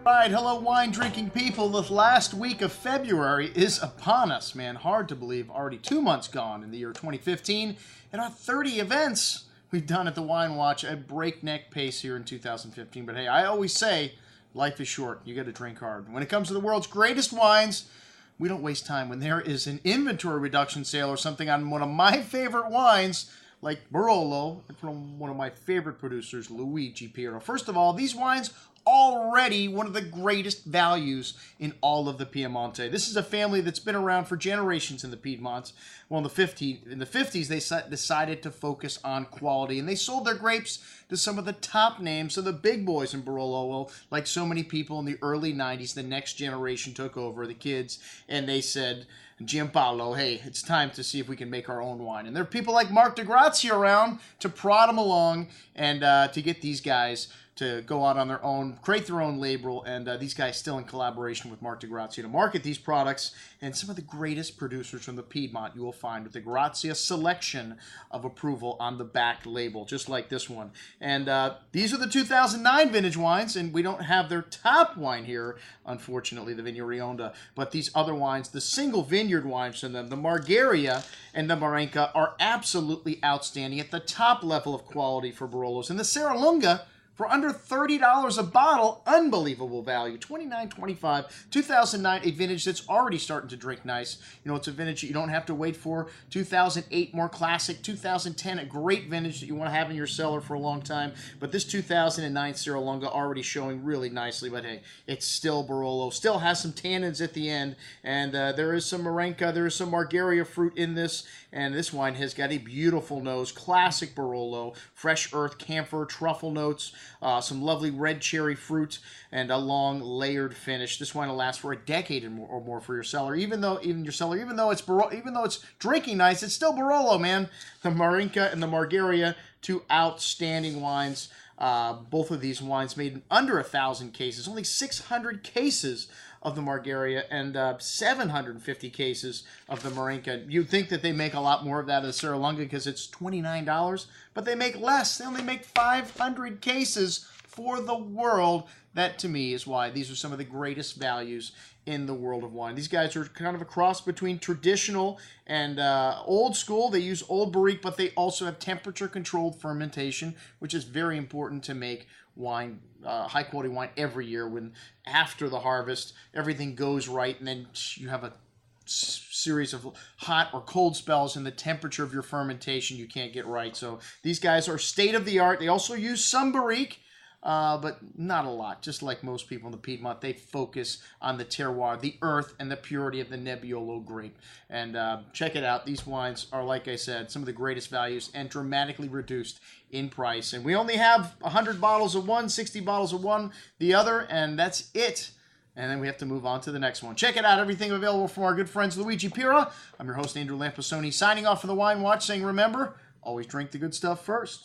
Right, hello wine drinking people. The last week of February is upon us, man. Hard to believe, already 2 months gone in the year 2015, and our 30 events we've done at the Wine Watch at breakneck pace here in 2015. But hey, I always say, life is short. You got to drink hard. When it comes to the world's greatest wines, we don't waste time. When there is an inventory reduction sale or something on one of my favorite wines, like Barolo, from one of my favorite producers, Luigi Pira. First of all, these wines already one of the greatest values in all of the Piemonte. This is a family that's been around for generations in the Piedmont. Well, in the 50s, they decided to focus on quality, and they sold their grapes to some of the top names of the big boys in Barolo. Well, like so many people in the early 90s, the next generation took over, the kids, and they said, Giampaolo, hey, it's time to see if we can make our own wine. And there are people like Mark DeGrazia around to prod them along and to get these guys to go out on their own, create their own label, and these guys still in collaboration with Mark DeGrazia to market these products. And some of the greatest producers from the Piedmont you will find with the Grazia selection of approval on the back label, just like this one. And these are the 2009 vintage wines, and we don't have their top wine here, unfortunately, the Vigna Rionda. But these other wines, the single vineyard wines from them, the Margheria and the Marenca, are absolutely outstanding at the top level of quality for Barolos. And the Serralunga, for under $30 a bottle, unbelievable value. $29.25, 2009, a vintage that's already starting to drink nice. You know, it's a vintage that you don't have to wait for. 2008, more classic. 2010, a great vintage that you want to have in your cellar for a long time. But this 2009 Serralunga already showing really nicely. But hey, it's still Barolo. Still has some tannins at the end. And there is some Marenca, there is some Margheria fruit in this. And this wine has got a beautiful nose. Classic Barolo. Fresh earth, camphor, truffle notes. Some lovely red cherry fruit, and a long layered finish. This wine will last for a decade or more for your cellar. Even though it's drinking nice, it's still Barolo, man. The Marenca and the Margheria, two outstanding wines. Both of these wines made in under 1,000 cases. Only 600 cases of the Margheria and 750 cases of the Marenca. You'd think that they make a lot more of that of the Serralunga because it's $29, but they make less. They only make 500 cases for the world. That, to me, is why these are some of the greatest values in the world of wine. These guys are kind of a cross between traditional and old school. They use old barrique, but they also have temperature-controlled fermentation, which is very important to make wine, high-quality wine every year. When after the harvest, everything goes right, and then you have a series of hot or cold spells, and the temperature of your fermentation you can't get right. So these guys are state-of-the-art. They also use some barrique, but not a lot. Just like most people in the Piedmont, they focus on the terroir, the earth, and the purity of the Nebbiolo grape. And check it out. These wines are, like I said, some of the greatest values and dramatically reduced in price. And we only have 100 bottles of one, 60 bottles of one, the other, and that's it. And then we have to move on to the next one. Check it out. Everything available from our good friends Luigi Pira. I'm your host, Andrew Lampasoni, signing off for the Wine Watch, saying remember, always drink the good stuff first.